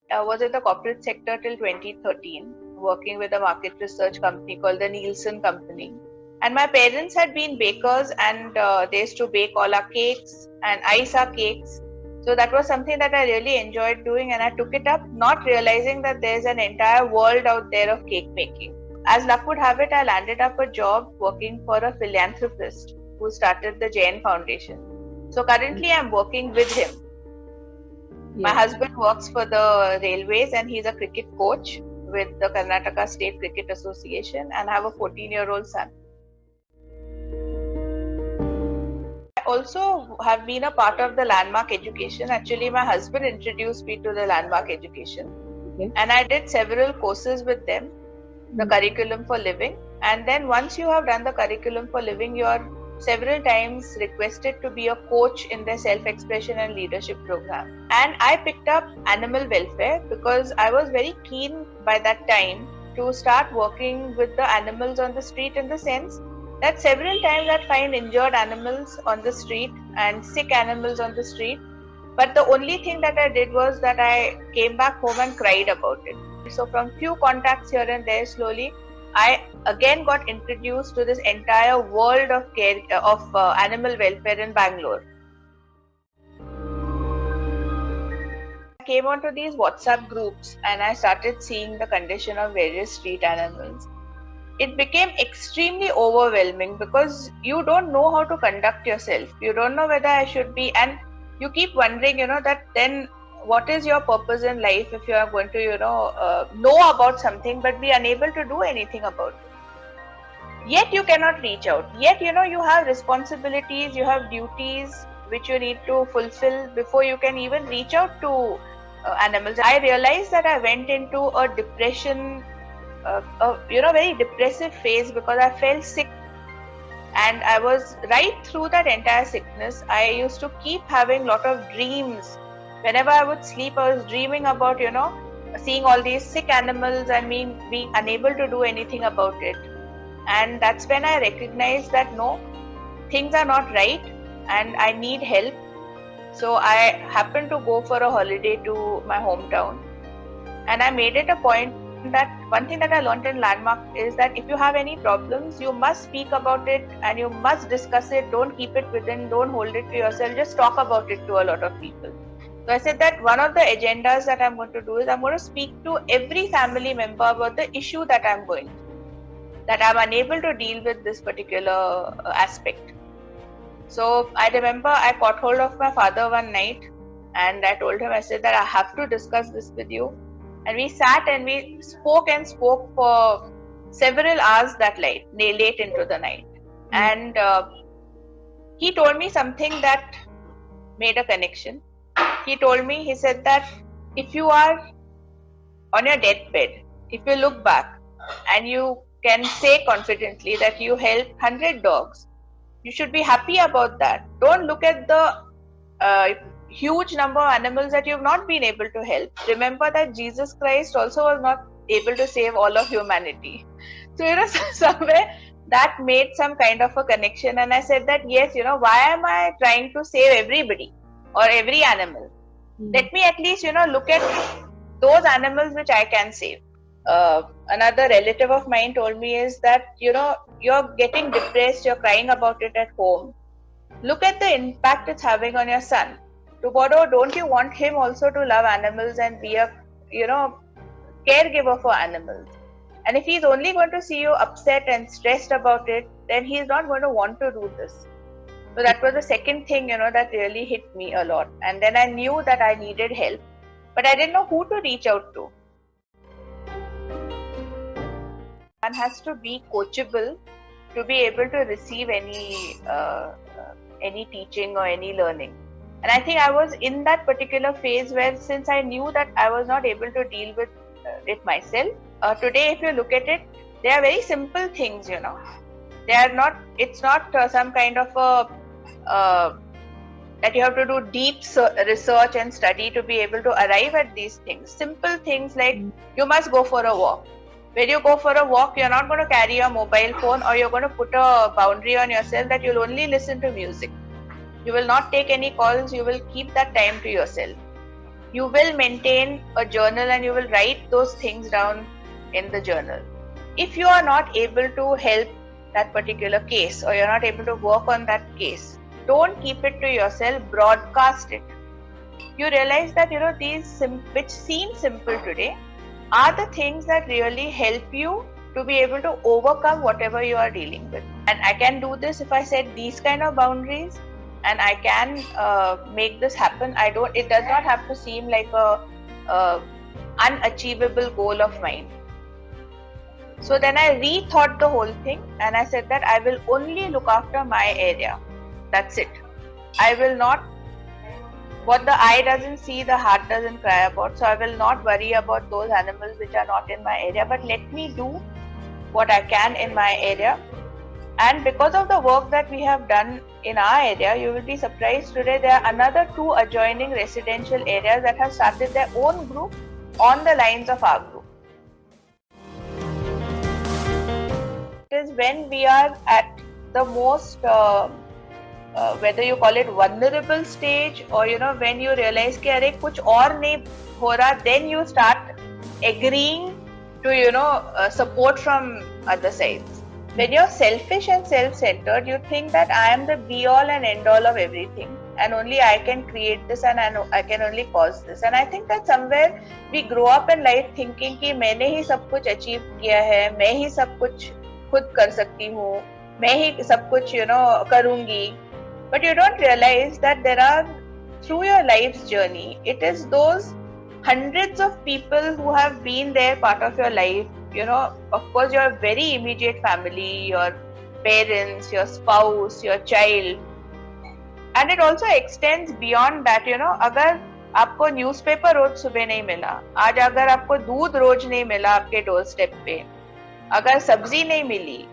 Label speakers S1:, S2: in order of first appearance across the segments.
S1: I was in the corporate sector till 2013, working with a market research company called the Nielsen Company. And my parents had been bakers, and they used to bake all our cakes and ice our cakes. So that was something that I really enjoyed doing, and I took it up, not realizing that there's an entire world out there of cake making. As luck would have it, I landed up a job working for a philanthropist who started the Jain Foundation. So currently I'm working with him. My husband works for the railways and he's a cricket coach with the Karnataka State Cricket Association, and I have a 14-year-old son. I also have been a part of the Landmark Education. Actually, my husband introduced me to the Landmark Education, and I did several courses with them, the curriculum for living. And then once you have done the curriculum for living, you are several times requested to be a coach in their self-expression and leadership program. And I picked up animal welfare because I was very keen by that time to start working with the animals on the street, in the sense that several times I'd find injured animals on the street and sick animals on the street. But the only thing that I did was that I came back home and cried about it. So from few contacts here and there, slowly I again got introduced to this entire world of care of animal welfare in Bangalore. I came onto these WhatsApp groups and I started seeing the condition of various street animals. It became extremely overwhelming because you don't know how to conduct yourself. You don't know whether I should be, and you keep wondering, that then what is your purpose in life if you are going to, know about something but be unable to do anything about it. Yet you cannot reach out. Yet, you have responsibilities, you have duties which you need to fulfill before you can even reach out to animals. I realized that I went into a depression, very depressive phase because I felt sick. And I was right through that entire sickness. I used to keep having a lot of dreams. Whenever I would sleep, I was dreaming about, seeing all these sick animals and me being unable to do anything about it. And that's when I recognized that no, things are not right and I need help. So I happened to go for a holiday to my hometown. And I made it a point that one thing that I learned in Landmark is that if you have any problems, you must speak about it and you must discuss it. Don't keep it within, don't hold it to yourself, just talk about it to a lot of people. So I said that one of the agendas that I'm going to do is I'm going to speak to every family member about the issue that I'm going through, that I'm unable to deal with this particular aspect. So I remember I caught hold of my father one night and I told him, I said that I have to discuss this with you. And we sat and we spoke for several hours that late into the night. And he told me something that made a connection. He told me, he said that if you are on your deathbed, if you look back and you can say confidently that you helped 100 dogs, you should be happy about that. Don't look at the huge number of animals that you have not been able to help. Remember that Jesus Christ also was not able to save all of humanity. So, somewhere that made some kind of a connection. And I said that, yes, why am I trying to save everybody or every animal? Let me at least, look at those animals which I can save. Another relative of mine told me is that, you're getting depressed, you're crying about it at home. Look at the impact it's having on your son. Tomorrow, don't you want him also to love animals and be a, caregiver for animals? And if he's only going to see you upset and stressed about it, then he's not going to want to do this. So that was the second thing, that really hit me a lot. And then I knew that I needed help, but I didn't know who to reach out to. One has to be coachable to be able to receive any teaching or any learning. And I think I was in that particular phase where, since I knew that I was not able to deal with it myself, today if you look at it, they are very simple things, They are not, it's not some kind of a, that you have to do deep research and study to be able to arrive at these things. Simple things like you must go for a walk. When you go for a walk, you're not going to carry your mobile phone, or you're going to put a boundary on yourself that you'll only listen to music. You will not take any calls, you will keep that time to yourself. you will maintain a journal and you will write those things down in the journal. If you are not able to help that particular case, or you're not able to work on that case, don't keep it to yourself, broadcast it. You realize that these which seem simple today are the things that really help you to be able to overcome whatever you are dealing with. And I can do this if I set these kind of boundaries, and I can make this happen. It does not have to seem like a unachievable goal of mine. So then I rethought the whole thing, and I said that I will only look after my area. That's it. I will not, what the eye doesn't see, the heart doesn't cry about. So I will not worry about those animals which are not in my area, but let me do what I can in my area. And because of the work that we have done in our area, you will be surprised today there are another 2 adjoining residential areas that have started their own group on the lines of our group. It is when we are at the most, whether you call it vulnerable stage, or when you realize कि अरे कुछ और नहीं हो रहा, then you start agreeing to support from other sides. When you're selfish and self-centered, you think that I am the be-all and end-all of everything, and only I can create this, and I can only cause this. And I think that somewhere we grow up in life thinking कि मैंने ही सब कुछ achieve किया है, मैं ही सब कुछ खुद कर सकती हूँ, मैं ही सब कुछ करूँगी. But you don't realize that there are, through your life's journey, it is those hundreds of people who have been there, part of your life. Of course, your very immediate family, your parents, your spouse, your child. And it also extends beyond that. अगर आपको newspaper रोज सुबह नहीं मिला, आज अगर आपको दूध रोज नहीं मिला आपके डोर स्टेप पे, अगर सब्जी नहीं मिली,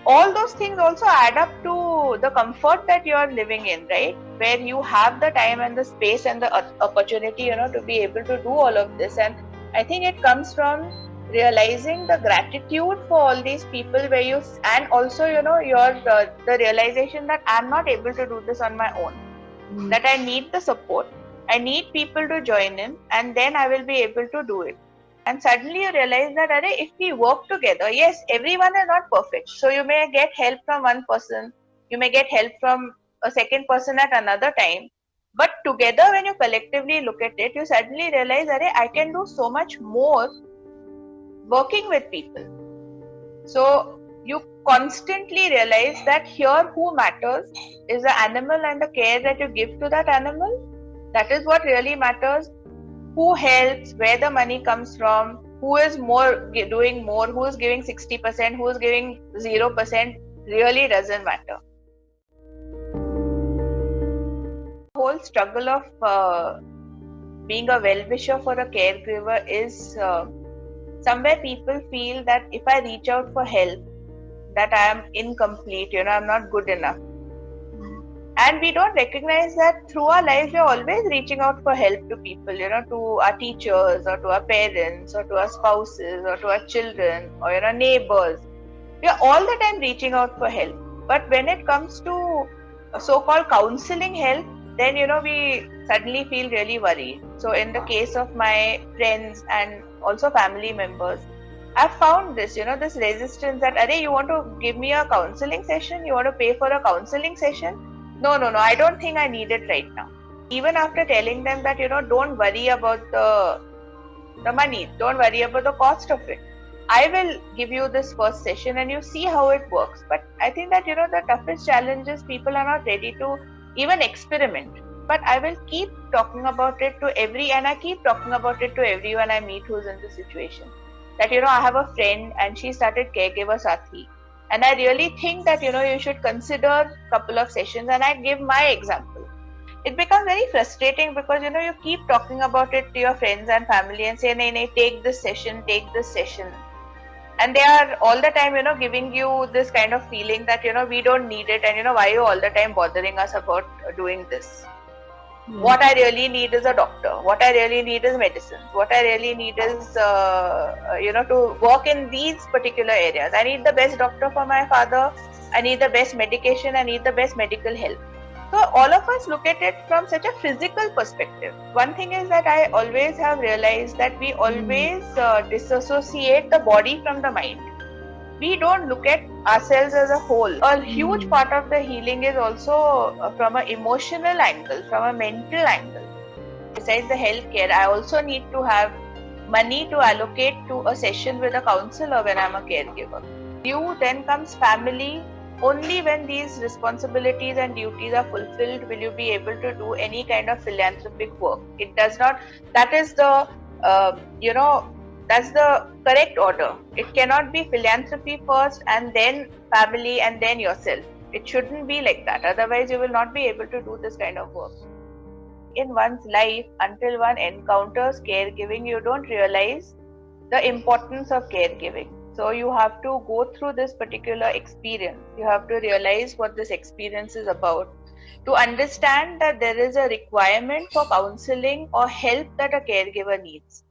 S1: all those things also add up to the comfort that you are living in, right? Where you have the time and the space and the opportunity, to be able to do all of this. And I think it comes from realizing the gratitude for all these people, where you, and also your the realization that I'm not able to do this on my own, that I need the support, I need people to join in, and then I will be able to do it. And suddenly you realize that if we work together, yes, everyone is not perfect, so you may get help from one person, you may get help from a second person at another time, but together, when you collectively look at it, you suddenly realize I can do so much more working with people. So you constantly realize that here who matters is the animal and the care that you give to that animal. That is what really matters. Who helps, where the money comes from, who is doing more, who is giving 60%, who is giving 0%, really doesn't matter. The whole struggle of being a well-wisher for a caregiver is somewhere people feel that if I reach out for help, that I am incomplete, I'm not good enough. And we don't recognize that through our lives, we're always reaching out for help to people, to our teachers, or to our parents, or to our spouses, or to our children, or neighbors. We are all the time reaching out for help. But when it comes to so-called counseling help, then we suddenly feel really worried. So in the case of my friends and also family members, I've found this, this resistance that, you want to give me a counseling session? You want to pay for a counseling session? No, I don't think I need it right now. Even after telling them that, don't worry about the money, don't worry about the cost of it. I will give you this first session and you see how it works. But I think that, the toughest challenges, people are not ready to even experiment. But I will keep talking about it to and I keep talking about it to everyone I meet who's in this situation. That, I have a friend and she started Caregiver Sathi. And I really think that, you should consider a couple of sessions, and I give my example. It becomes very frustrating because, you keep talking about it to your friends and family and say, nay, take this session. And they are all the time, giving you this kind of feeling that, we don't need it, and, why are you all the time bothering us about doing this? What I really need is a doctor. What I really need is medicine. What I really need is, to work in these particular areas. I need the best doctor for my father. I need the best medication. I need the best medical help. So all of us look at it from such a physical perspective. One thing is that I always have realized that we always disassociate the body from the mind. We don't look at ourselves as a whole. A huge part of the healing is also from an emotional angle, from a mental angle. Besides the healthcare, I also need to have money to allocate to a session with a counselor when I'm a caregiver. You then comes family. Only when these responsibilities and duties are fulfilled will you be able to do any kind of philanthropic work. It does not. That is the that's the correct order. It cannot be philanthropy first and then family and then yourself. It shouldn't be like that. Otherwise, you will not be able to do this kind of work. In one's life, until one encounters caregiving, you don't realize the importance of caregiving. So you have to go through this particular experience. You have to realize what this experience is about to understand that there is a requirement for counseling or help that a caregiver needs.